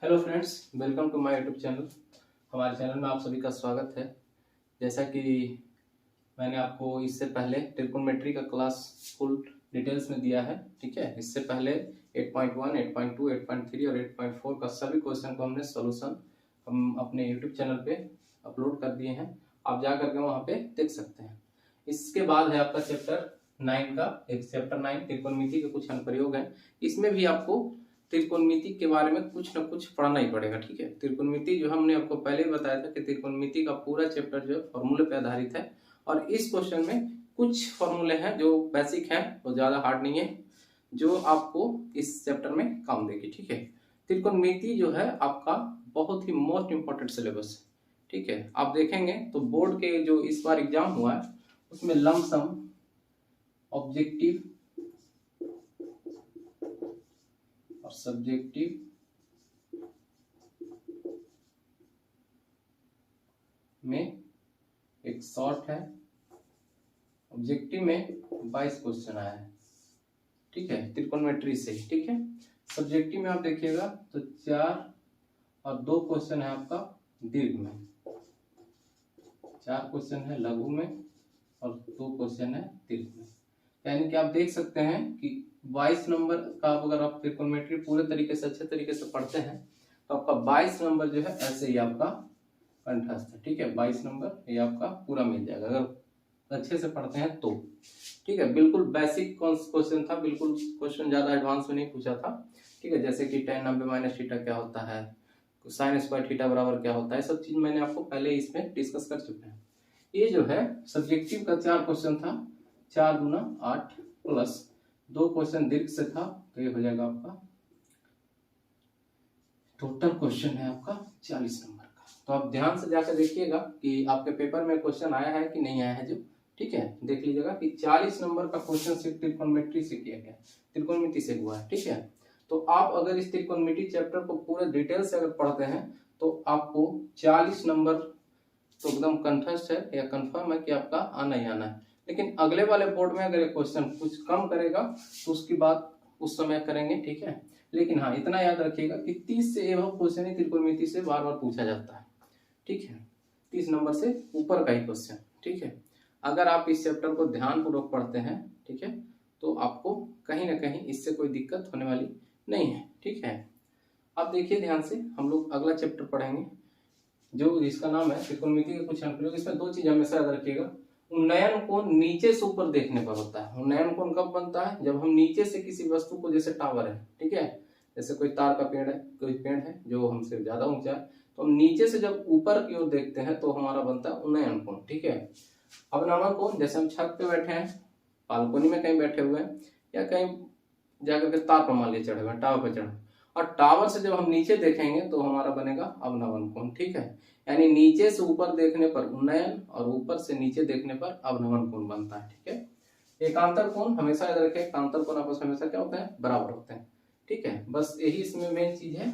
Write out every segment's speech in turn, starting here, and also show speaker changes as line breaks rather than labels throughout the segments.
Hello friends, welcome to my YouTube channel. हमारे channel में आप सभी का स्वागत है। जैसा कि मैंने आपको इससे पहले ट्रिग्नोमेट्री का क्लास फुल डिटेल्स में दिया है, ठीक है। इससे पहले 8.1, 8.2, 8.3 और 8.4 का सभी क्वेश्चन को हमने सॉल्यूशन हम अपने यूट्यूब चैनल पे अपलोड कर दिए हैं। आप जा करके वहाँ पे देख सकते हैं। इसके बाद है आपका चैप्टर 9 का चैप्टर 9 त्रिकोणमिति के कुछ अनुप्रयोग हैं। इसमें भी आपको त्रिकोणमिति के बारे में कुछ ना कुछ पढ़ना ही पड़ेगा, ठीक है। त्रिकोणमिति जो हमने आपको पहले ही बताया था कि त्रिकोणमिति का पूरा चैप्टर जो है फॉर्मूले पे आधारित है, और इस क्वेश्चन में कुछ फॉर्मूले हैं जो बेसिक हैं, वो ज्यादा हार्ड नहीं है, जो आपको इस चैप्टर में काम देगी, ठीक है। त्रिकोणमिति जो है आपका बहुत ही मोस्ट इंपॉर्टेंट सिलेबस है, ठीक है। आप देखेंगे तो बोर्ड के जो इस बार एग्जाम हुआ है उसमें लमसम, ऑब्जेक्टिव और सब्जेक्टिव में एक शॉर्ट है, ऑब्जेक्टिव में 22 क्वेश्चन आया है, ठीक है, त्रिकोणमिति से, ठीक है। सब्जेक्टिव में आप देखिएगा तो 4 और 2 क्वेश्चन है आपका दीर्घ में, 4 क्वेश्चन है लघु में और 2 क्वेश्चन है दीर्घ में। यानी कि आप देख सकते हैं कि 22 नंबर का अगर आप त्रिकोणमिति पूरे तरीके से अच्छे तरीके से पढ़ते हैं तो आपका 22 नंबर जो है ऐसे ही आपका कंठस्थ है, ठीक है। 22 नंबर ये आपका पूरा मिल जाएगा अगर अच्छे से पढ़ते हैं तो, ठीक है। बिल्कुल बेसिक क्वेश्चन था, बिल्कुल क्वेश्चन ज्यादा एडवांस में नहीं पूछा था, ठीक है। जैसे कि tan 90 माइनस थीटा क्या होता है, साइन स्क्वायर थीटा बराबर क्या होता है, सब चीज मैंने आपको पहले इसमें डिस्कस कर चुके हैं। ये जो है सब्जेक्टिव का 4 क्वेश्चन था, 4 दूना 8 प्लस 2 क्वेश्चन दीर्घ से था, तो ये हो जाएगा आपका टोटल क्वेश्चन है आपका 40 नंबर का। तो आप ध्यान से जाकर देखिएगा कि आपके पेपर में क्वेश्चन आया है कि नहीं आया है, जो, ठीक है। देख लीजिएगा कि 40 नंबर का क्वेश्चन सिर्फ त्रिकोणमिति से किया गया, त्रिकोणमिति से हुआ है, ठीक है। तो आप अगर इस त्रिकोणमिति चैप्टर को पूरे डिटेल से अगर पढ़ते हैं तो आपको 40 नंबर तो एकदम कंठस्थ है या कंफर्म है कि आपका आना ही आना है। लेकिन अगले वाले बोर्ड में अगर ये क्वेश्चन कुछ कम करेगा तो उसकी बात उस समय करेंगे, ठीक है। लेकिन हाँ, इतना याद रखिएगा कि 30 से एवं क्वेश्चन ही त्रिकोणमिति से बार बार पूछा जाता है, ठीक है। 30 नंबर से ऊपर का ही क्वेश्चन, ठीक है। अगर आप इस चैप्टर को ध्यान पूर्वक पढ़ते हैं, ठीक है, तो आपको कहीं ना कहीं इससे कोई दिक्कत होने वाली नहीं है, ठीक है। अब देखिए ध्यान से, हम लोग अगला चैप्टर पढ़ेंगे जो जिसका नाम है त्रिकोणमिति के कुछ अनुप्रयोग। इसमें 2 चीज हमेशा याद रखिएगा। उन्नयन कोण नीचे से ऊपर देखने पर होता है। उन्नयन कोण कब बनता है? जब हम नीचे से किसी वस्तु को, जैसे टावर है, ठीक है, जैसे कोई तार का पेड़ है, कोई पेड़ है जो हमसे ज्यादा ऊंचा है, तो हम नीचे से जब ऊपर की ओर देखते हैं तो हमारा बनता है उन्नयन कोण, ठीक है। अवनमन कोण, जैसे हम छत पे बैठे हैं, बालकोनी में कहीं बैठे हुए हैं, या कहीं जाकर के तार पर मान लीजिए चढ़े हुए हैं, टावर पर चढ़े, और टावर से जब हम नीचे देखेंगे तो हमारा बनेगा अवनमन कोण, ठीक है। यानी नीचे से ऊपर देखने पर उन्नयन और ऊपर से नीचे देखने पर अवनमन कोण बनता है, ठीक है। एकांतर कोण हमेशा याद रखें, एकांतर कोण आपस में हमेशा क्या होता है? बराबर होते हैं, ठीक है। बस यही इसमें मेन चीज है।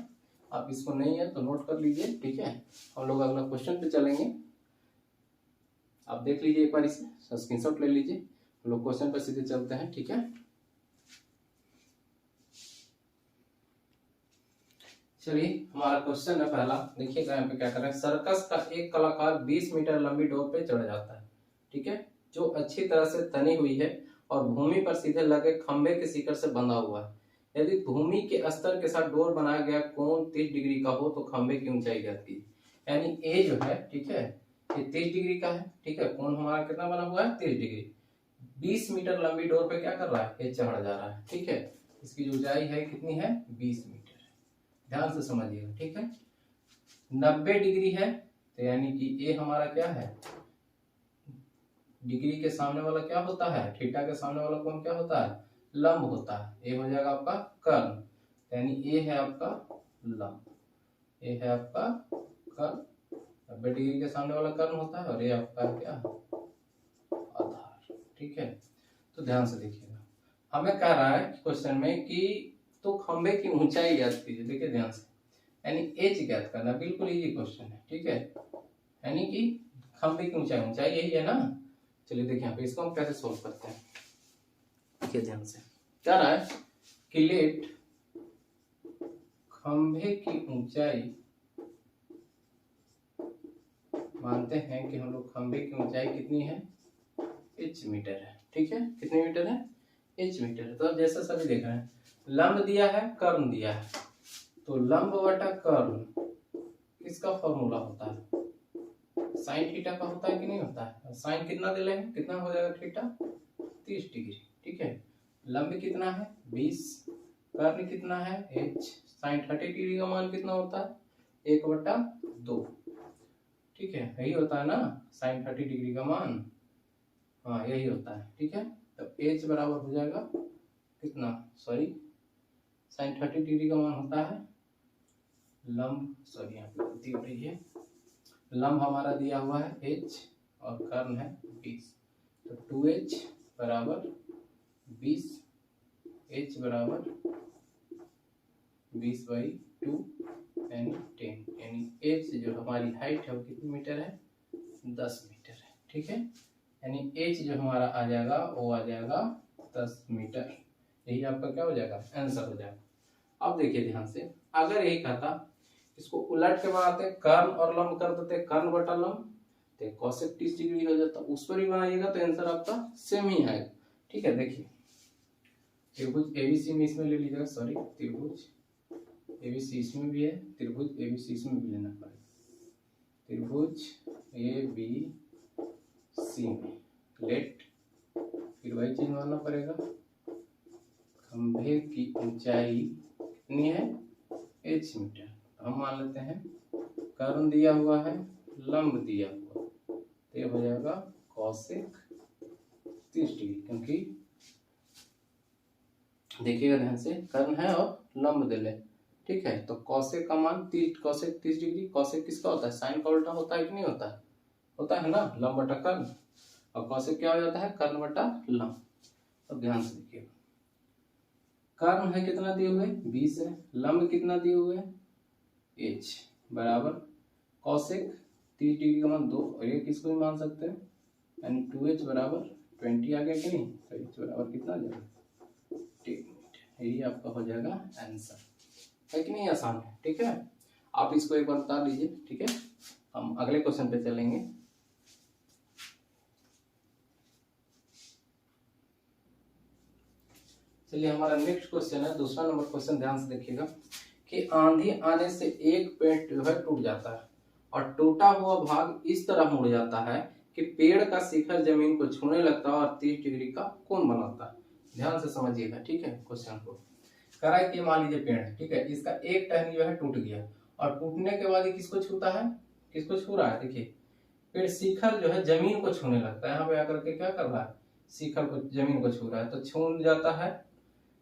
आप इसको नहीं है तो नोट कर लीजिए, ठीक है। हम लोग अगला क्वेश्चन पे चलेंगे। आप देख लीजिए एक बार, इसे स्क्रीनशॉट ले लीजिए। हम लोग क्वेश्चन पे सीधे चलते हैं, ठीक है। चलिए, हमारा क्वेश्चन है पहला, देखिएगा यहाँ पे क्या कर रहे हैं। सर्कस का एक कलाकार 20 मीटर लंबी डोर पे चढ़ जाता है, ठीक है, जो अच्छी तरह से तनी हुई है और भूमि पर सीधे लगे खंबे के शिखर से बंधा हुआ है। यदि भूमि के स्तर के साथ डोर बनाया गया कोण 30 डिग्री का हो तो खंबे की ऊंचाई जाती है। यानी ए जो है, ठीक है, ये 30 डिग्री का है, ठीक है। कोण हमारा कितना बना हुआ है? 30 डिग्री। 20 मीटर लंबी डोर पे क्या कर रहा है? ये चढ़ जा रहा है, ठीक है। इसकी जो ऊंचाई है कितनी है? 20 मीटर। ध्यान से समझिएगा, ठीक है। 90 डिग्री है तो यानी कि ए हमारा क्या है? डिग्री के सामने वाला क्या होता है? थीटा के सामने वाला कोण क्या होता है? लंब होता है। ए हो जाएगा आपका कर्ण, यानी ए है आपका लंब, ए है आपका कर्ण। 90 डिग्री के सामने वाला कर्ण होता है और ये आपका क्या? आधार, ठीक है। तो ध्यान से देखिएगा, हमें कह रहा है क्वेश्चन में कि तो खंबे की ऊंचाई ज्ञात कीजिए। देखिए ध्यान से, यानी एच ज्ञात करना, बिल्कुल इजी क्वेश्चन है, ठीक है। यानी कि खंबे की ऊंचाई, ऊंचाई यही है ना। चलिए देखिए यहाँ पे इसको हम कैसे सोल्व करते हैं। देखिए ध्यान से, क्या रहा है कि लेट खंभे की ऊंचाई, मानते हैं कि हम लोग खंभे की ऊंचाई कितनी है, h मीटर है। ठीक है, कितने मीटर है, h मीटर है। तो अब जैसा सभी देख रहे हैं, लंब दिया है, कर्ण दिया है, तो लंब बटा कर्ण किसका फॉर्मूला होता है, साइन थीटा का होता है कि नहीं होता है। साइन कितना दे रहे हैं, कितना हो जाएगा थीटा, 30 डिग्री। ठीक है, लंब कितना है 20, कर्ण कितना है h, साइन 30 डिग्री का मान कितना होता है 1/2। ठीक है, यही होता है ना साइन 30 डिग्री का मान, हाँ यही होता है। ठीक है, तो h बराबर हो जाएगा कितना, सॉरी साइन 30 डिग्री का मान होता है लंब, सॉरी यहाँ पे गलती हो रही है, लंब हमारा दिया हुआ है h और कर्ण है 20, तो 2h बराबर 20, h बराबर 20/2 यानी 10, यानी h जो हमारी हाइट है वो कितनी मीटर है, 10 मीटर है। ठीक है, यानी h जो हमारा आ जाएगा वो आ जाएगा 10 मीटर। यही आपका क्या हो जाएगा, आंसर हो जाएगा। अब देखिए ध्यान से, अगर यही कहता इसको उलट के बनाते, कर्ण और लंब कर देते, कर्ण बटा लंब, तो कोसेक 30 डिग्री हो जाता, उस पर ही बनाइएगा तो आंसर आपका सेम ही आएगा। ठीक है, देखिए त्रिभुज एबीसी में इसमें ले लीजिएगा, सॉरी त्रिभुज एबीसी इसमें भी है, त्रिभुज एबीसी इसमें भी लेना पड़ेगा, त्रिभुज एबीसी में लेट, फिर वही चीज मानना पड़ेगा, खंभे की ऊंचाई कितनी है h मीटर, हम मान लेते हैं कर्ण दिया हुआ है, लंब दिया हुआ, तो ये हो जाएगा कोसेक 30 डिग्री, क्योंकि देखिएगा ध्यान से कर्ण है और लंब दे ले। ठीक है, तो कोसेक का मान कोसेक 30 डिग्री, कोसेक किसका होता है, साइन का उल्टा होता है कि नहीं होता है, होता है ना, लंब बटा कर्ण, और कोसेक क्या हो जाता है, कर्ण बटा लंब। अब ध्यान से देखिएगा, कर्ण है कितना दिए हुए 20 है, लंब कितना दिए हुए h बराबर कोसेक 30 डिग्री का मान 2, और ये किसको भी मान सकते हैं, यानी 2h बराबर 20 आ गया कि नहीं, तो h बराबर कितना आ जाएगा 10 मीटर। यही आपका हो जाएगा आंसर, है कि नहीं, आसान है। ठीक है, आप इसको एक बार बता लीजिए। ठीक है, हम अगले क्वेश्चन पे चलेंगे। चलिए, हमारा नेक्स्ट क्वेश्चन है, दूसरा नंबर क्वेश्चन, ध्यान से देखिएगा कि आंधी आने से एक पेड़ जो है टूट जाता है और टूटा हुआ भाग इस तरह मुड़ जाता है कि पेड़ का शिखर जमीन को छूने लगता है और 30 डिग्री का कोण बनाता है। ध्यान से समझिएगा। ठीक है, क्वेश्चन को करा कि मान लीजिए पेड़ है, ठीक है, इसका एक टहनी जो है टूट गया और टूटने के बाद ये किसको छूता है, किसको छू रहा है, देखिए पेड़ शिखर जो है जमीन को छूने लगता है, यहाँ पे आकर के क्या कर रहा है, शिखर को जमीन को छू रहा है, तो छू जाता है,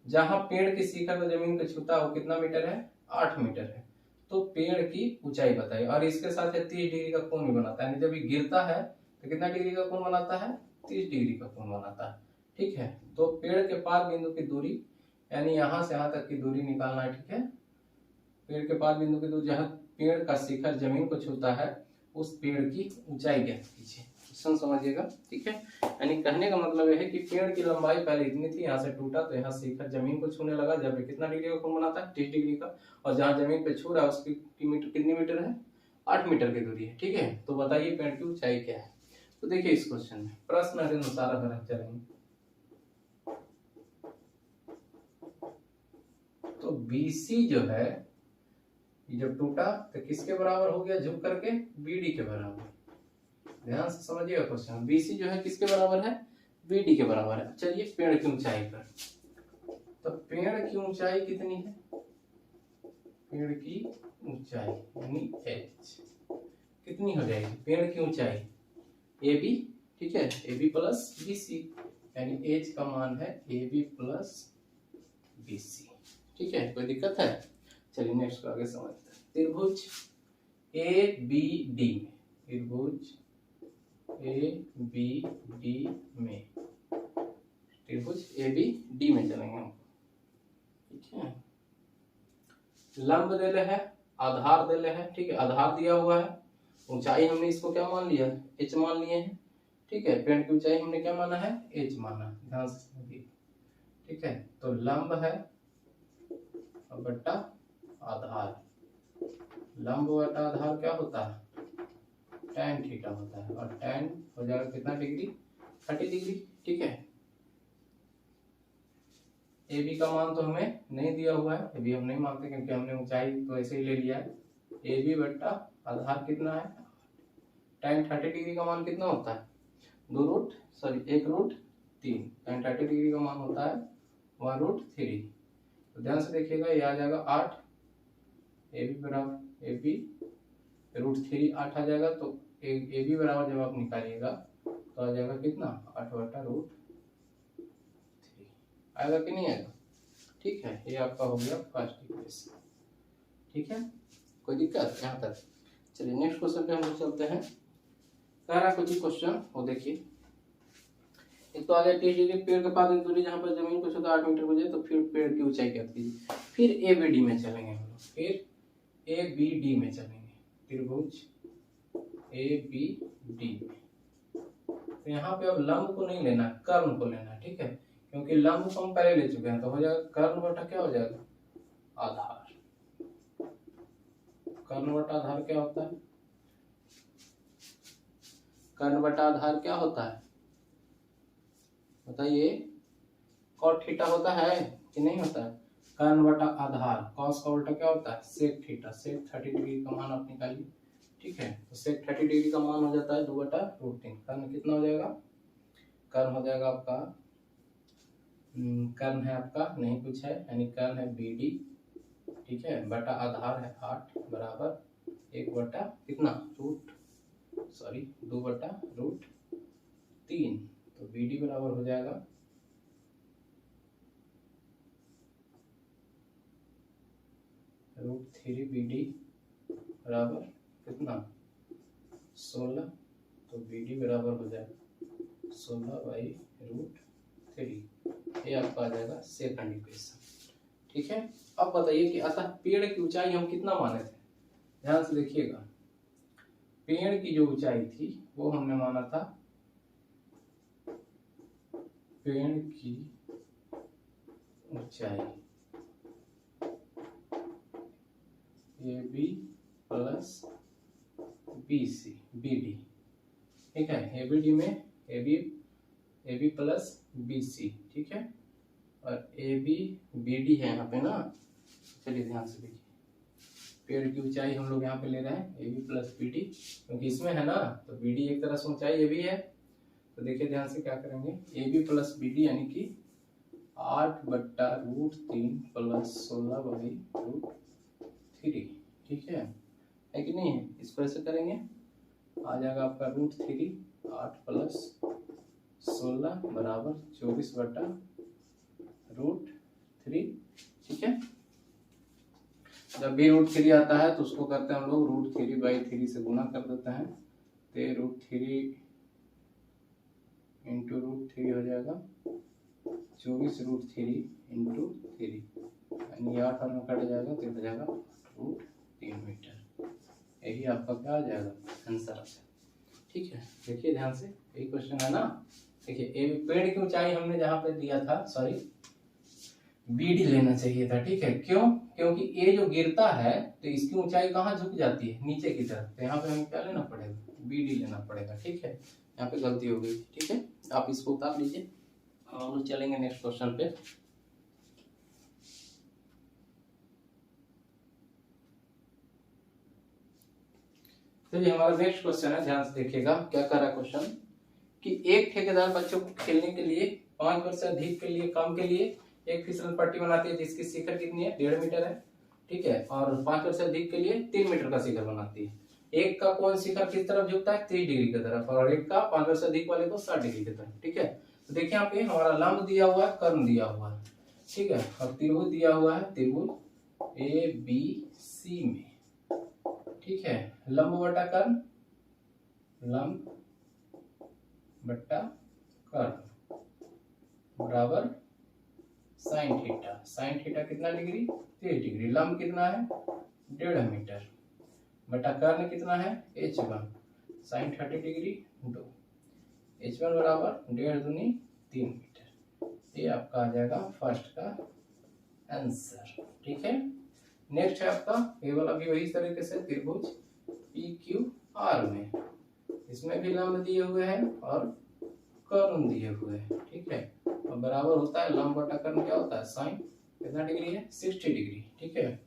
जहां पेड़ की शिखर को जमीन को छूता है वो कितना मीटर है, 8 मीटर है। तो पेड़ की ऊंचाई बताइए, और इसके साथ 30 डिग्री का कोण भी बनाता है, जब ये गिरता है तो कितना डिग्री का कोण बनाता है, 30 डिग्री का कोण बनाता है। ठीक है, तो पेड़ के पाद बिंदु की दूरी, यानी यहाँ से यहाँ तक की दूरी निकालना है। ठीक है, पेड़ के पाद बिंदु की दूरी, जहाँ पेड़ का शिखर जमीन को छूता है उस पेड़ की ऊंचाई ज्ञात कीजिए। क्वेश्चन समझिएगा। ठीक है, यानी कहने का मतलब यह है कि पेड़ की लंबाई पहले इतनी थी, यहाँ से टूटा तो यहाँ शिखर जमीन को छूने लगा, जब कितना डिग्री का कोण बनाता है, 30 डिग्री का, और जहाँ जमीन पे छू रहा है उसकी कितनी मीटर है, 8 मीटर की दूरी है। ठीक है, तो बताइए पेड़ की ऊंचाई क्या है। तो देखिए इस क्वेश्चन में प्रश्न के अनुसार अगर हम चलेंगे तो BC जो है जब टूटा तो किसके बराबर हो गया, झुक करके BD के बराबर। ध्यान से समझिएगा क्वेश्चन, BC जो है किसके बराबर है, BD के बराबर है। चलिए पेड़ की ऊंचाई पर, तो पेड़ की ऊंचाई कितनी है, पेड़ की ऊंचाई यानी h कितनी हो जाएगी, पेड़ की ऊंचाई AB, ठीक है, AB प्लस BC, यानी h का मान है AB प्लस BC। ठीक है, कोई दिक्कत है। चलिए नेक्स्ट को आगे समझते हैं। त्रिभुज ABD में, त्रिभुज ABD में, त्रिभुज ABD में चलेंगे हम। ठीक है, लंब दे रहे हैं, आधार दे रहे हैं। ठीक है, आधार दिया हुआ है, ऊंचाई हमने इसको क्या मान लिया, h मान लिए हैं। ठीक है, पेड़ की ऊंचाई हमने क्या माना है, h माना। ध्यान से समझिए। ठीक है, तो लंब है बट्टा आधार, लंब बटा आधार क्या होता है? tan थीटा होता है, और tan हो जाएगा कितना डिग्री? 30 डिग्री। ठीक है, ए बी का मान तो हमें नहीं दिया हुआ है, ए बी हम नहीं मानते क्योंकि हमने ऊंचाई तो ऐसे ही ले लिया है। ए बी बट्टा आधार कितना है? tan 30 डिग्री का मान कितना होता है? 1√3। tan 30 डिग्री का मान होता है 1√3। तो ध्यान से देखिएगा, ये आ जाएगा 8, ए बी बराबर ए बी √3 8 आ जाएगा। तो ए बी बराबर जब आप निकालिएगा तो आ जाएगा कितना? 8/√3 आएगा कि नहीं आएगा? ठीक है, ये आपका हो गया फर्स्ट इक्वेशन। ठीक है, कोई दिक्कत यहाँ तक? चलिए नेक्स्ट क्वेश्चन पे हम लोग चलते हैं। कह रहा कुछ ही क्वेश्चन वो देखिए। एक तो आ गया 30 डिग्री पेड़ के पास एक दूरी जहाँ पर जमीन कुछ होता 8 मीटर हो जाए तो फिर पेड़ की ऊंचाई क्या कीजिए। फिर ए बी डी में चलेंगे हम लोग, फिर ए बी डी में चलेंगे, त्रिभुज ए बी डी में। तो यहाँ पे अब लंब को नहीं लेना, कर्ण को लेना। ठीक है, क्योंकि लंब को हम पहले ले चुके हैं, तो हो जाएगा कर्ण बटा क्या हो जाएगा? आधार। कर्ण बटा आधार क्या होता है? कर्ण बटा आधार क्या होता है बताइए? cot थीटा होता है कि नहीं होता है? कर्ण बटा आधार, cos का उल्टा क्या होता है? sec theta. sec 30 डिग्री का मान आप निकालिए। ठीक है, तो sec 30 डिग्री का मान हो जाता है 2/√3। कर्ण कितना हो जाएगा? कर्ण हो जाएगा आपका, कर्ण है आपका नहीं कुछ है, यानी कर्ण है बी डी। ठीक है, बटा आधार है 8 बराबर 1 बटा कितना? 2/√3। तो बी डी बराबर हो जाएगा √3 बी डी बराबर कितना? 16। तो बी डी बराबर हो जाएगा 16/√3। ये आपका आ जाएगा सेकंड इक्वेशन। ठीक है, अब बताइए कि अतः पेड़ की ऊंचाई हम कितना माने थे? ध्यान से देखिएगा, पेड़ की जो ऊंचाई थी वो हमने माना था, पेड़ की ऊंचाई A B plus B C B D. ठीक है, ए बी डी में A B plus B C. ठीक है, और ए बी बी डी है यहाँ पे ना। चलिए ध्यान से देखिए, पेड़ की ऊंचाई हम लोग यहाँ पे ले रहे हैं A B plus B D, क्योंकि इसमें है ना, तो बी डी एक तरह से ऊंचाई ए बी है। तो देखिए ध्यान से क्या करेंगे, A B plus B D यानी कि 8/√3 प्लस 16/√3। ठीक है कि नहीं है? इस पर से करेंगे, आ जाएगा आपका √3, 8 प्लस 16 बराबर 24/√3। ठीक है, जब भी √3 आता है तो उसको करते हैं हम लोग √3/3 से गुना कर देते हैं, तो √3 इंटू √3 हो जाएगा 24√3 इंटू 3, यानी 8 और में कट जाएगा तो हो जाएगा √3 मीटर। यही आपका क्या आ जाएगा? आंसर आ जाएगा। ठीक है, देखिए ध्यान से, यही क्वेश्चन है ना। देखिए पेड़ की ऊंचाई हमने जहाँ पे दिया था, सॉरी बी डी लेना चाहिए था। ठीक है, क्यों? क्योंकि ए जो गिरता है तो इसकी ऊंचाई कहाँ झुक जाती है? नीचे की तरफ। तो यहाँ पे हमें क्या लेना पड़ेगा? बी डी लेना पड़ेगा। ठीक है, यहाँ पे गलती हो गई। ठीक है, आप इसको उतार लीजिए। हम लोग चलेंगे नेक्स्ट क्वेश्चन पे। चलिए हमारा नेक्स्ट क्वेश्चन है, ध्यान से देखिएगा क्या कर रहा है क्वेश्चन, कि एक ठेकेदार बच्चों को खेलने के लिए 5 वर्ष से अधिक के लिए कम के लिए एक फिसल पट्टी बनाती है जिसकी शिखर कितनी है? 1.5 मीटर है। ठीक है, और 5 वर्ष से अधिक के लिए 3 मीटर का शिखर बनाती है। एक का कौन शिखर किस तरफ झुकता है? 30 डिग्री की तरफ, और एक का 5 वर्ष से अधिक वाले को 60 डिग्री की तरफ। ठीक है, तो देखिए यहाँ पे हमारा लंब दिया हुआ है, कर्ण दिया हुआ है। ठीक है, और त्रिभुज दिया हुआ है, त्रिभुज ए बी सी में। ठीक है, लंब बटा कर्ण, लंब बटा कर्ण बराबर साइन थीटा। साइन थीटा कितना डिग्री? 30 डिग्री। लंब कितना है? 1.5 मीटर बटा कर्ण कितना है? h1। साइन 30 डिग्री 2, h1 बराबर 1.5 दूनी 3 मीटर। ये आपका आ जाएगा फर्स्ट का आंसर। ठीक है, नेक्स्ट है आपका ये वाला भी वही तरीके से त्रिभुज पी क्यू आर में, इसमें भी लंब दिए हुए हैं और कर्ण दिए हुए हैं, ठीक है। और बराबर होता है लंब बटा कर्ण क्या होता है साइन, कितना डिग्री है 60 डिग्री, ठीक है।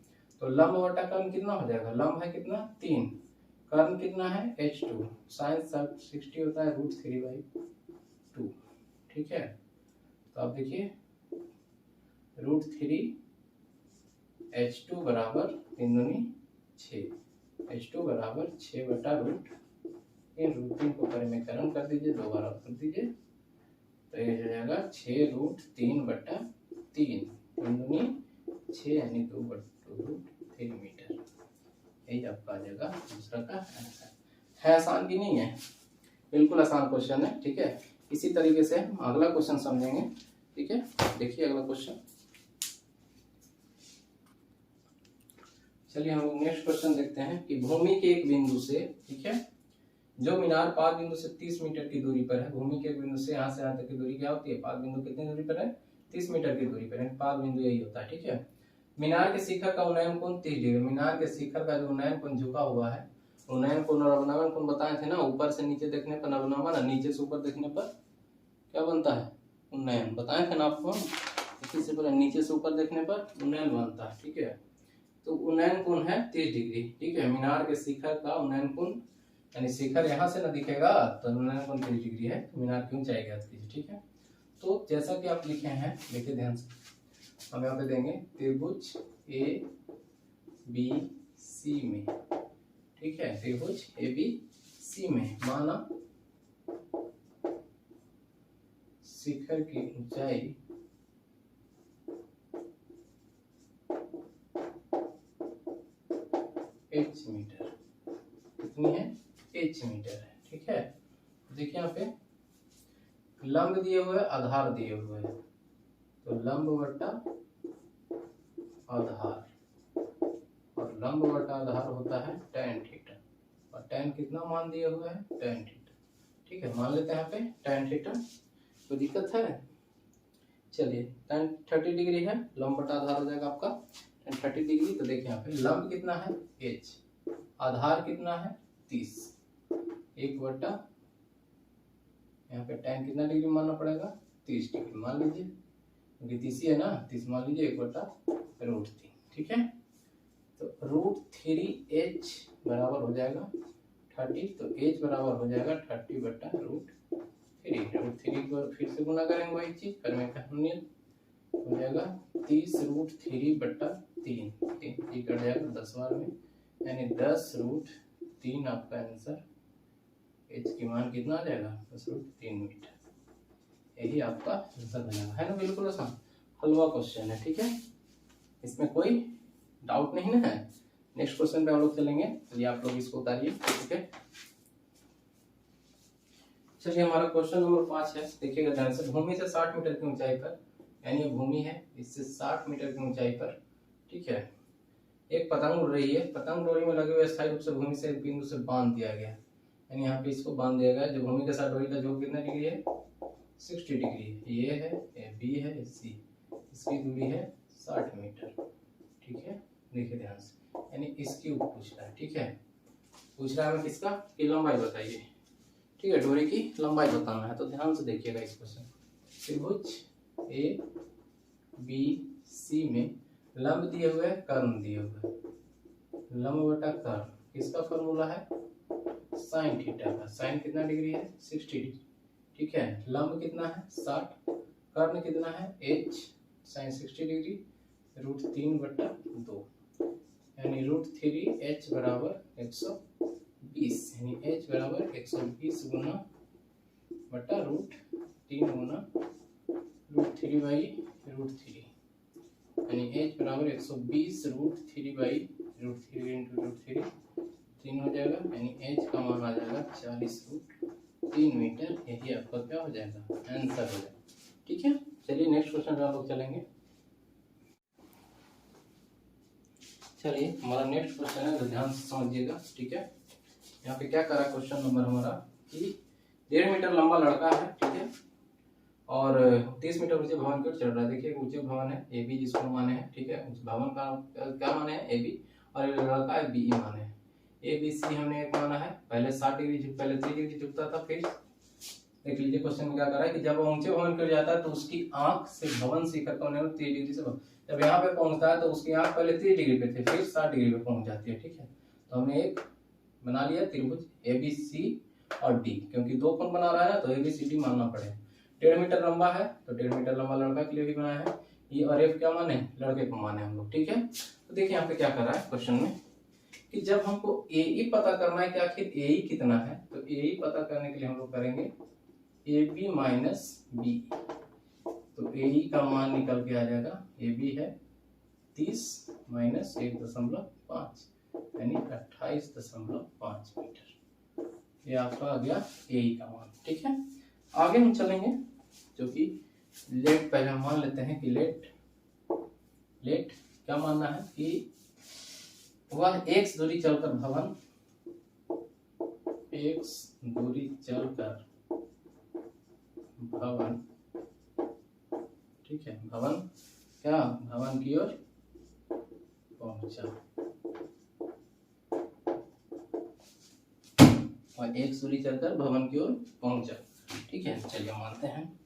तो लंब बटा कर्ण कितना हो जाएगा, लंब है कितना 3, कर्ण कितना है h2, साइन 60 होता है √3/2, ठीक है। तो आप देखिए √3 h2 बराबर 3 दूनी 6, h2 बराबर 6 बटा √3 को परिमेयकरण कर दीजिए, दोबारा कर दीजिए, तो ये हो जाएगा 6√3/3, 3 दूनी 6 यानी 2/3 मीटर। यही आपका आ जाएगा दूसरा का आंसर। है आसान की नहीं है, बिल्कुल आसान क्वेश्चन है, ठीक है। इसी तरीके से हम अगला क्वेश्चन समझेंगे, ठीक है। देखिए अगला क्वेश्चन, चलिए हम नेक्स्ट क्वेश्चन देखते हैं कि भूमि के एक बिंदु से, ठीक है, जो मीनार पाद बिंदु से 30 मीटर की दूरी पर है, भूमि के एक बिंदु से यहाँ तक की दूरी क्या होती है, पाद बिंदु कितनी दूरी पर है 30 मीटर की दूरी पर है, पाद बिंदु यही होता है, ठीक है। मीनार के शिखर का उन्नयन कोण 30 डिग्री, मीनार के शिखर का जो उन्नयन कोण झुका हुआ है, उन्नयन कोण और अवनमन कोण बताए थे ना, ऊपर से नीचे देखने पर अवनमन और नीचे से ऊपर देखने पर क्या बनता है उन्नयन, बताए थे ना आपको, इससे पहले नीचे से ऊपर देखने पर उन्नयन बनता है, ठीक है। तो उन्नयन कोण है 30 डिग्री, ठीक है। मीनार के शिखर का उन्नयन कोण, यानी शिखर यहाँ से ना दिखेगा तो उन्नयन कोण 30 डिग्री है, तो मीनार की ऊंचाई ज्ञात कीजिए, ठीक है। तो जैसा कि आप लिखे हैं, देखिए ध्यान से, हम यहाँ पे देंगे त्रिभुज ABC में, ठीक है, त्रिभुज ABC में माना शिखर की ऊंचाई h मीटर, कितनी है h मीटर है, ठीक है। देखिए यहाँ पे लंब दिए हुए आधार दिए हुए हैं, तो लंब बटा आधार, और लंब बटा आधार होता है tan थीटा, और tan कितना मान दिए हुए है tan थीटा, ठीक है। मान लेते हैं यहाँ पे tan थीटा, कोई दिक्कत है, चलिए tan 30 डिग्री है, लंब बटा आधार हो जाएगा आपका tan 30 डिग्री। तो देखिए यहाँ पे लंब कितना है h, आधार कितना है 30, 1 बटा यहाँ पे tan कितना डिग्री मानना पड़ेगा 30 डिग्री मान लीजिए, क्योंकि 30 है ना, 30 मान लीजिए 1 बटा √3, ठीक है। तो √3h बराबर हो जाएगा 30, तो h बराबर हो जाएगा 30 बटा √3 को फिर से गुना करेंगे वही चीज, पर मैं कहूँगी हो जाएगा 30 √3 बटा 3, कट जाएगा 10 बार में, यानी 10 √3 आपका आंसर, h की मान कितना आ जाएगा 10 √3 मीटर, यही आपका आंसर बनेगा, है ना, बिल्कुल आसान हलवा क्वेश्चन है, ठीक है, इसमें कोई डाउट नहीं ना है। नेक्स्ट क्वेश्चन पे हम लोग चलेंगे, चलिए आप लोग इसको उतारिए, ठीक है। चलिए हमारा क्वेश्चन नंबर 5 है, देखिएगा ध्यान से, भूमि से 60 मीटर की ऊंचाई पर, यानी भूमि है इससे 60 मीटर की ऊंचाई पर, ठीक है, एक पतंग उड़ रही है, पतंग डोरी में लगे हुए स्थायी रूप से भूमि से एक बिंदु से बांध दिया गया, यानी यहाँ पे इसको बांध दिया गया, जो भूमि के साथ डोरी का झुकाव कितना डिग्री है 60 डिग्री, ये है ये B है ये C, इसकी दूरी है 60 मीटर, ठीक है। देखिए ध्यान से, यानी इसकी ऊपर पूछ रहा है, ठीक है, पूछ रहा है हमें किसका की लंबाई बताइए, ठीक है, डोरी की लंबाई बताना है। तो ध्यान से देखिएगा इस क्वेश्चन, त्रिभुज ABC में लंब दिए हुए कर्ण दिए हुए, लंब बटा कर्ण किसका फॉर्मूला है साइन थीटा का, साइन कितना डिग्री है 60 डिग्री, ठीक है। लंब कितना है 60, कर्ण कितना है h, साइन 60 डिग्री √3 बटा 2, यानी √3h बराबर 120, यानी h बराबर 120 गुना बटा √3 गुना √3/√3, यानी h बराबर 120 √3/√3 इंटू √3 3 हो जाएगा, यानी h का मान आ जाएगा 40 √3 मीटर, यही आपका क्या हो जाएगा आंसर हो जाएगा, ठीक है। चलिए नेक्स्ट क्वेश्चन पे हम लोग चलेंगे, चलिए हमारा नेक्स्ट क्वेश्चन है, तो ध्यान से समझिएगा, ठीक है। यहाँ पे क्या करा क्वेश्चन नंबर हमारा कि 1.5 मीटर लंबा लड़का है, ठीक है, और 30 मीटर ऊंचे भवन की ओर चढ़ रहा है। देखिए ऊंचे भवन है ए बी जिसको माने हैं, ठीक है, उस भवन का क्या माने हैं ए बी, और ये लड़का है बी माने हैं। ए बी सी हमने एक माना है, पहले 60 डिग्री पहले 30 डिग्री झुकता था। फिर देख लीजिए क्वेश्चन में क्या कर रहा है कि जब ऊंचे भवन की ओर जाता है तो उसकी आंख से भवन शिखर का 30 डिग्री से जब यहाँ पे पहुंचता है तो उसकी आंख पहले 30 डिग्री पे थे, फिर 60 डिग्री पे पहुंच जाती है, ठीक है। तो हमने एक बना लिया त्रिभुज ए बी सी और डी, क्योंकि दो कोण बना रहा है ना तो ए बी सी डी मानना पड़ेगा। 1.5 मीटर लंबा है तो 1.5 मीटर लंबा लड़का के लिए भी बनाया है। ई और एफ क्या माने, लड़के को माने हम लोग, ठीक है। तो देखिए यहाँ पे क्या कर रहा है क्वेश्चन में कि जब हमको ए ई पता करना है कि आखिर ए ई कितना है, तो ए ई पता करने के लिए हम लोग करेंगे ए बी माइनस बी। तो ए ई का मान निकल के आ जाएगा, ए बी है 30 माइनस 1.5 यानी 28.5 मीटर। ये आपका आ गया ए ई का मान, ठीक है। आगे हम चलेंगे जो कि लेट, पहले हम मान लेते हैं कि लेट क्या मानना है कि वह x दूरी चलकर भवन ठीक है, भवन की ओर पहुंचा और x दूरी चलकर भवन की ओर पहुंचा, ठीक है। चलिए मानते हैं।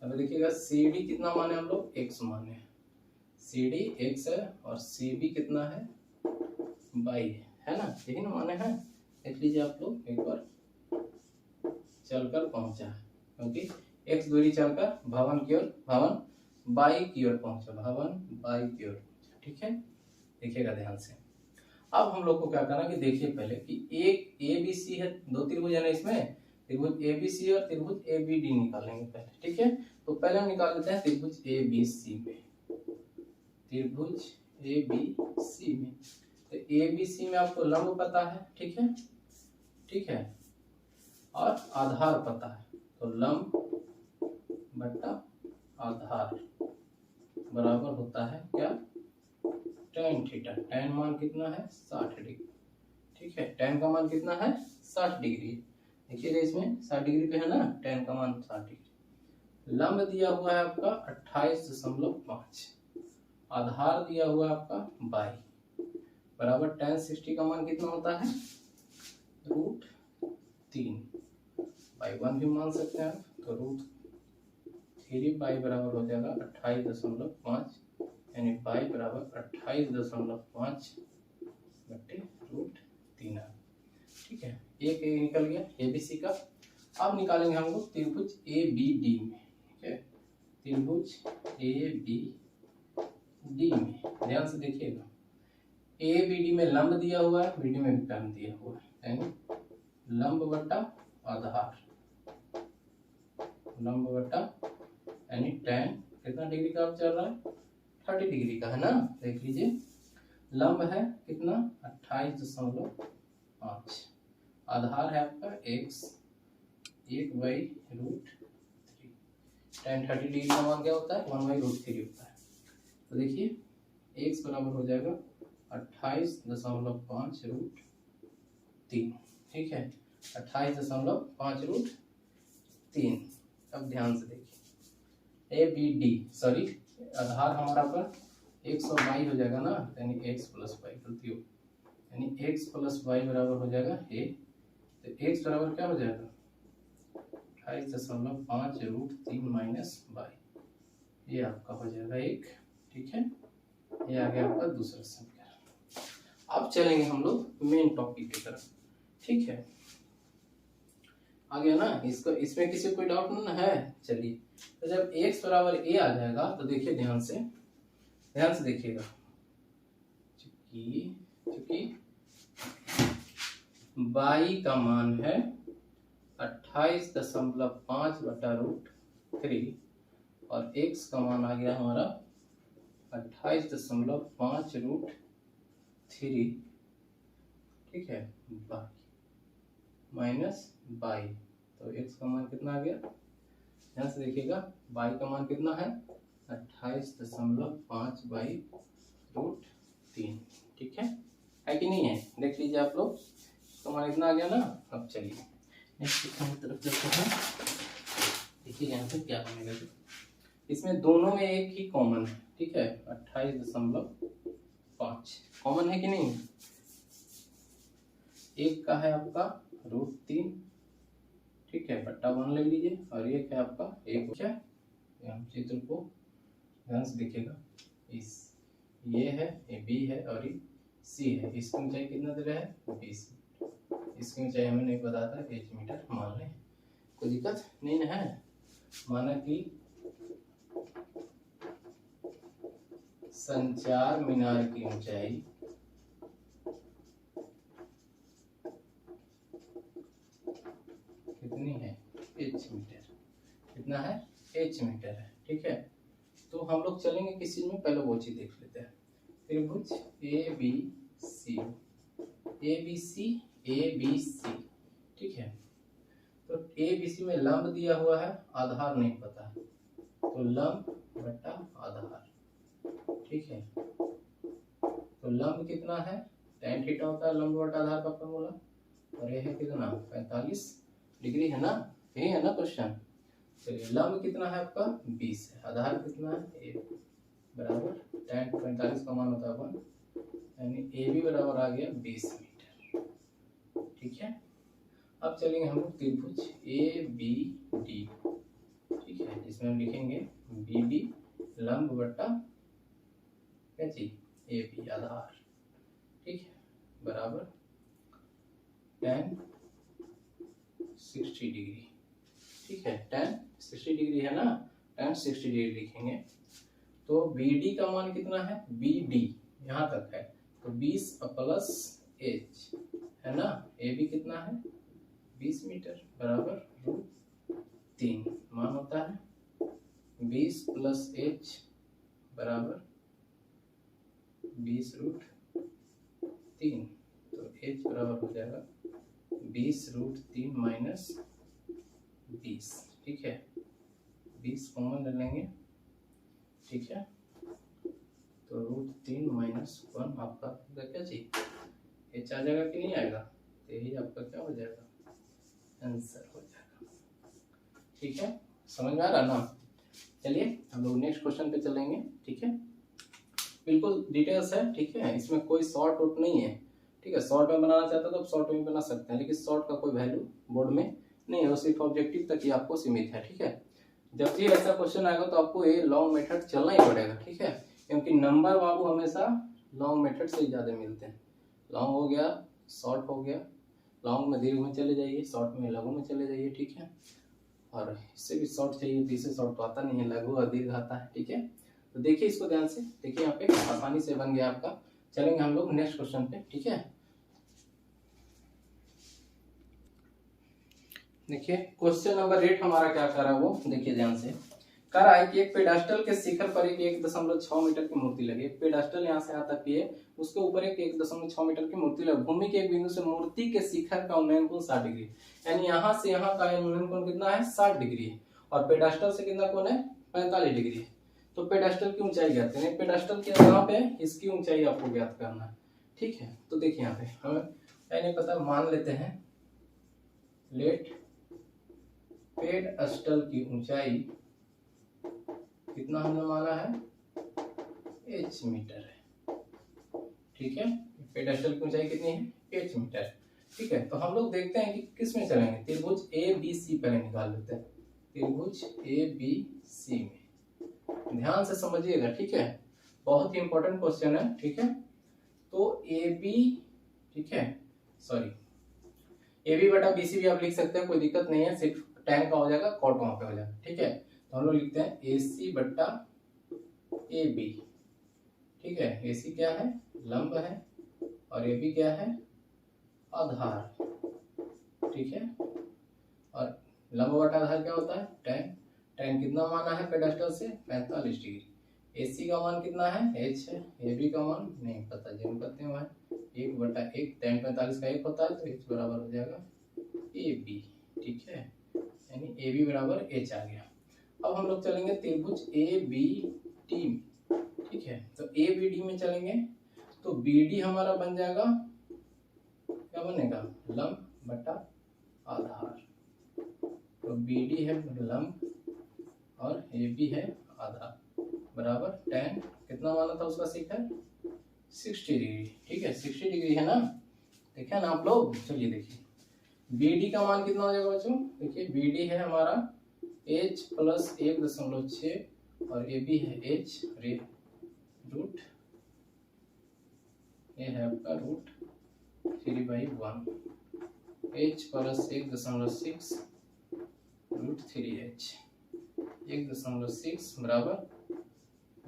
अब देखिएगा सी डी कितना माने हम लोग, x माने, सी डी x है और सी बी कितना है बाई है ना, यही ना माने हैं। देख लीजिए आप लोग एक बार, चलकर पहुंचा है क्योंकि x दूरी चलकर भवन बाई की ओर पहुंचा, भवन बाई की ओर पहुंचा, ठीक है। देखिएगा ध्यान से। अब हम लोग को क्या करना कि देखिए पहले कि एक ए बी सी है, दो त्रिभुज है ना इसमें, त्रिभुज ए बी सी और त्रिभुज ए बी डी निकालेंगे पहले, ठीक है। तो पहले हम निकाल लेते हैं त्रिभुज ए बी सी में, त्रिभुज ए बी सी में। तो ए बी सी में आपको लंब पता है, ठीक है, ठीक है, और आधार पता है। तो लंब बट्टा आधार बराबर होता है क्या, tan थीटा। tan मान कितना है 60 डिग्री, ठीक है। tan का मान कितना है 60 डिग्री, देखिएगा इसमें 60 डिग्री पे है ना, tan का मान 60 डिग्री। लंब दिया हुआ है आपका 28.5, आधार दिया हुआ है आपका 22 बराबर tan 60 का मान कितना होता है √3 बाई 1 भी मान सकते हैं आप। तो √3 बाई बराबर हो जाएगा 28.5 यानी बाई बराबर 28.5 बट्टे √3, ठीक है। एक निकल गया ए बी सी का। अब निकालेंगे हम लोग त्रिभुज ए बी डी में, ठीक है, त्रिभुज ए बी डी में। ध्यान से देखिएगा, ए बी डी में लंब दिया हुआ है, बी डी में भी लंब दिया हुआ है, यानी लंब बट्टा आधार, लंब बट्टा यानी tan कितना डिग्री का चल रहा है 30 डिग्री का है ना। देख लीजिए लंब है कितना 28.5, आधार है आपका x, 1/√3। tan 30 डिग्री का मान क्या होता है 1/√3 होता है। तो देखिए x बराबर हो जाएगा 28.5√3, ठीक है, 28.5√3। अब ध्यान से देखिए ए बी डी, सॉरी आधार हमारा पर 122 हो जाएगा ना, यानी x + y, गलती हो, यानी x + y बराबर हो जाएगा a। तो x बराबर क्या हो जाएगा 28.5√3 माइनस y, ये आपका हो जाएगा एक, ठीक है। ये आ गया आपका दूसरा समीकरण। अब चलेंगे हम लोग मेन टॉपिक की तरफ, ठीक है। आ गया ना, इसको इसमें किसी कोई डाउट नहीं है। चलिए तो जब x बराबर a आ जाएगा तो देखिए ध्यान से देखिएगा, क्योंकि y का मान है 28.5/√3 और x का मान आ गया हमारा 28.5√3, ठीक है, माइनस y। तो x का मान कितना आ गया, ध्यान से देखिएगा, y का मान कितना है 28.5/√3, ठीक है कि नहीं है। देख लीजिए आप लोग, तो मान इतना आ गया ना। अब चलिए नेक्स्ट की तरफ चलते हैं। देखिए यहाँ पे क्या बनेगा, इसमें दोनों में एक ही कॉमन है, ठीक है, 28.5 कॉमन है कि नहीं। एक का है आपका √3, ठीक है, बट्टा 1 ले लीजिए, और एक है आपका एक, क्या हम चित्र को ध्यान से देखिएगा, इस ये है, ये बी है और ये सी है। इसकी ऊंचाई कितना दे रहा है 20, इसकी ऊंचाई हमें नहीं पता था, 1 मीटर मान लें, कोई दिक्कत नहीं ना है। माना कि संचार मीनार की ऊंचाई कितनी है, h मीटर, कितना है h मीटर है, ठीक है। तो हम लोग चलेंगे किस चीज में, पहले वो चीज देख लेते हैं। त्रिभुज ABC, ठीक है। तो ABC में लंब दिया हुआ है, आधार नहीं पता है, तो लंब बटा आधार, ठीक है। तो लंब कितना है, tan थीटा होता है लंब बटा आधार का फॉर्मूला, और ये है कितना 45 डिग्री है ना, यही है ना क्वेश्चन। चलिए लंब कितना है आपका 20 है, आधार कितना है 1 बराबर tan 45 का मान होता है 1, यानी ए बी बराबर आ गया 20 मीटर, ठीक है। अब चलेंगे हम लोग त्रिभुज ABD, ठीक है, जिसमें हम लिखेंगे BD लंब बट्टा क्या चीज AB आधार, ठीक है, बराबर tan 60 डिग्री, ठीक है, tan 60 डिग्री है ना, tan 60 डिग्री लिखेंगे। तो BD का मान कितना है, BD यहाँ तक है तो 20 प्लस h है ना, AB कितना है 20 मीटर बराबर √3, मान होता है 20 प्लस h बराबर 20 √3, तो h बराबर हो जाएगा 20 √3 माइनस 20, ठीक है, 20 कॉमन ले लेंगे, ठीक है। तो √3 माइनस 1 आपका क्या चाहिए, h आ जाएगा कि नहीं आएगा, तो यही आपका क्या हो जाएगा आंसर हो जाएगा, ठीक है, समझ में आ रहा ना। चलिए हम लोग नेक्स्ट क्वेश्चन पे चलेंगे, ठीक है, बिल्कुल डिटेल्स है, ठीक है, इसमें कोई शॉर्ट आउट नहीं है, ठीक है। शॉर्ट में बनाना चाहता तो आप शॉर्ट में बना सकते हैं, लेकिन शॉर्ट का कोई वैल्यू बोर्ड में नहीं है, वो सिर्फ ऑब्जेक्टिव तक ही आपको सीमित है, ठीक है। जब भी ऐसा क्वेश्चन आएगा तो आपको ये लॉन्ग मेथड चलना ही पड़ेगा, ठीक है, क्योंकि नंबर बाबू हमेशा लॉन्ग मेथड से ही ज्यादा मिलते हैं। लॉन्ग हो गया, शॉर्ट हो गया, लॉन्ग में दीर्घ में चले जाइए, शॉर्ट में लघु में चले जाइए, ठीक है। और इससे भी शॉर्ट चाहिए तो इससे शॉर्ट तो आता नहीं है, लघु और दीर्घ आता है, ठीक है। तो देखिए इसको ध्यान से, देखिए यहाँ पे आसानी से बन गया आपका। चलेंगे हम लोग नेक्स्ट क्वेश्चन पे, ठीक है। देखिए क्वेश्चन नंबर 8 हमारा क्या कर रहा है, वो देखिए ध्यान से। कर रहा है कि एक पेडास्टल के शिखर पर एक 1.6 मीटर की मूर्ति लगी। एक पेडास्टल यहाँ से यहाँ तक की है, उसके ऊपर एक 1.6 मीटर की मूर्ति लगी। भूमि के एक बिंदु से मूर्ति के शिखर का उन्नयन कोण 60 डिग्री, यानी यहाँ से यहाँ का उन्नयन कोण कितना है 60 डिग्री है, और पेडास्टल से कितना कोण है 45 डिग्री है। तो पेडास्टल की ऊंचाई ज्ञात करें, पेडास्टल के यहाँ पे इसकी ऊंचाई आपको ज्ञात करना है, ठीक है। तो देखिए यहाँ पे हमें नहीं पता, मान लेते हैं लेट पेडस्टल की ऊंचाई कितना हमने माना है h मीटर है, ठीक है। पेडस्टल की ऊंचाई कितनी है h मीटर, ठीक है। तो हम लोग देखते हैं कि किस में चलेंगे, त्रिभुज ABC पहले निकाल लेते हैं। त्रिभुज ABC में ध्यान से समझिएगा, ठीक है, बहुत ही इंपॉर्टेंट क्वेश्चन है, ठीक है। तो AB, ठीक है, सॉरी AB बटा BC भी आप लिख सकते हैं, कोई दिक्कत नहीं है, सिर्फ टैन का हो जाएगा, कॉट वहां पे हो जाएगा, ठीक है। तो हम लोग लिखते हैं AC बटा AB, ठीक है। AC क्या है लंब है, और AB क्या है आधार, ठीक है। और लंब बटा आधार क्या होता है टैन, टैन कितना माना है पेडस्टल से 45 डिग्री। AC का मान कितना है h है, AB का मान नहीं पता, जिन पते हुए 1/1 tan 45 का 1 होता है, तो h बराबर हो जाएगा AB, ठीक है, यानी AB बराबर h आ गया। अब हम लोग चलेंगे त्रिभुज ABD में, ठीक है। तो ABD में चलेंगे तो BD हमारा बन जाएगा, क्या बनेगा लंब बटा आधार। तो BD है लंब और ए बी है आधा बराबर tan कितना माना था उसका सेक है 60 डिग्री। ठीक है 60 डिग्री है ना, देखिए ना आप लोग। चलिए देखिए BD का मान कितना हो जाएगा बच्चों, देखिए BD है हमारा h प्लस 1.6 और AB है h रूट ये है आपका root 3/1 h plus 1.6 root 3h 1.6 बराबर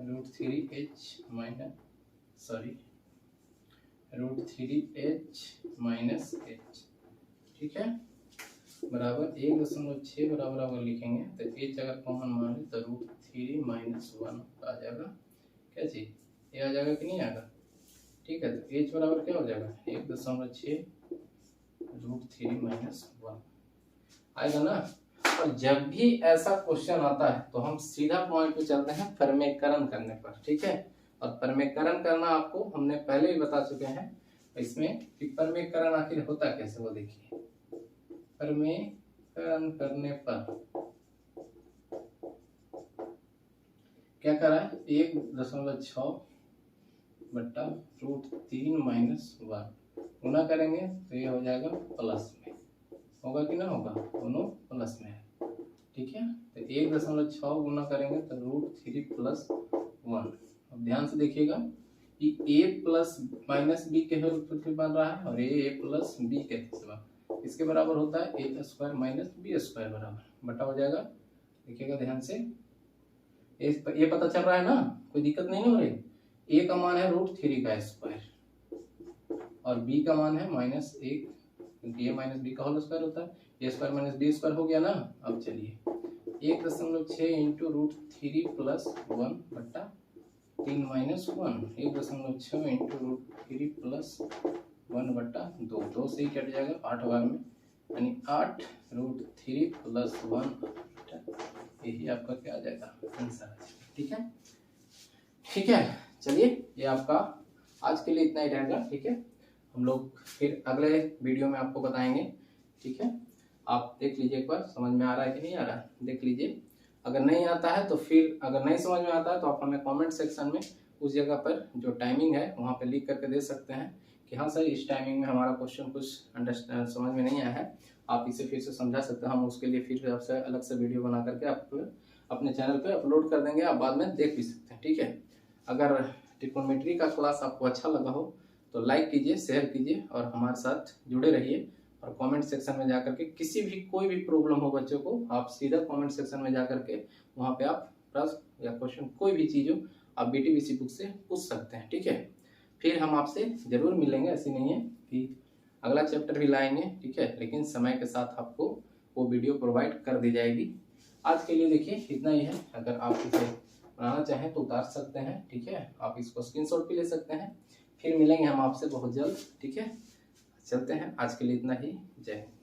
रूट 3h माइनस h। ठीक है बराबर 1.6 बराबर अगर लिखेंगे तो h अगर कॉमन मान ले तो रूट 3 माइनस 1 आ जाएगा। क्या चीज ये आ जाएगा कि नहीं आएगा। ठीक है तो h बराबर क्या हो जाएगा 1.6 रूट 3 माइनस 1 आएगा ना। और जब भी ऐसा क्वेश्चन आता है तो हम सीधा पॉइंट पे चलते हैं परमेकरण करने पर। ठीक है और परमेकरण करना आपको हमने पहले ही बता चुके हैं इसमें कि परमेकरण आखिर होता कैसे वो देखिए। परमेकरण करने पर क्या करा है 1.6 बट्टा रूट 3 माइनस 1 गुना करेंगे तो ये हो जाएगा प्लस में, होगा कि ना होगा, दोनों प्लस में है। ठीक है तो 1.6 गुना करेंगे तो रूट 3 प्लस 1। अब ध्यान से देखिएगा कि a प्लस माइनस बी के रूप में बन रहा है और a प्लस बी के इसके बराबर होता है a square minus b square बराबर बटा हो जाएगा। देखिएगा ध्यान से ये पता चल रहा है ना, कोई दिक्कत नहीं हो रही। a का मान है रूट 3 का स्क्वायर और b का मान है माइनस 1 क्योंकि a माइनस बी का होल स्क्वायर होता है। a square minus b square हो गया ना। अब चलिए 1.6 इंटू रूट 3 प्लस 1 बट्टा 3 माइनस 1 1.6 इंटू रूट 3 प्लस 1 बट्टा 2 से ही कट जाएगा 8 बार में यानी 8 रूट 3 प्लस 1 यही आपका क्या आ जाएगा आंसर। ठीक है ठीक है चलिए ये आपका आज के लिए इतना ही रहेगा। ठीक है हम लोग फिर अगले वीडियो में आपको बताएंगे। ठीक है आप देख लीजिए एक बार समझ में आ रहा है कि नहीं आ रहा है, देख लीजिए। अगर नहीं आता है तो फिर अगर नहीं समझ में आता है तो आप हमें कमेंट सेक्शन में उस जगह पर जो टाइमिंग है वहाँ पे लिख करके दे सकते हैं कि हाँ सर इस टाइमिंग में हमारा क्वेश्चन कुछ समझ में नहीं आया है, आप इसे फिर से समझा सकते हैं। हम उसके लिए फिर आपसे अलग से वीडियो बना करके आप अपने चैनल पे अपलोड कर देंगे, आप बाद में देख भी सकते हैं। ठीक है अगर ट्रिग्नोमेट्री का क्लास आपको अच्छा लगा हो तो लाइक कीजिए, शेयर कीजिए और हमारे साथ जुड़े रहिए। और कमेंट सेक्शन में जाकर के किसी भी कोई भी प्रॉब्लम हो बच्चों को आप सीधा कमेंट सेक्शन में जाकर के वहाँ पे आप प्रश्न या क्वेश्चन कोई भी चीज़ हो आप BTBC बुक से पूछ सकते हैं। ठीक है फिर हम आपसे जरूर मिलेंगे, ऐसी नहीं है कि अगला चैप्टर भी लाएंगे। ठीक है लेकिन समय के साथ आपको वो वीडियो प्रोवाइड कर दी जाएगी। आज के लिए देखिए इतना ही है, अगर आप इसे बनाना चाहें तो उतार सकते हैं। ठीक है आप इसको स्क्रीनशॉट भी ले सकते हैं। फिर मिलेंगे हम आपसे बहुत जल्द। ठीक है चलते हैं आज के लिए इतना ही, जय हिंद।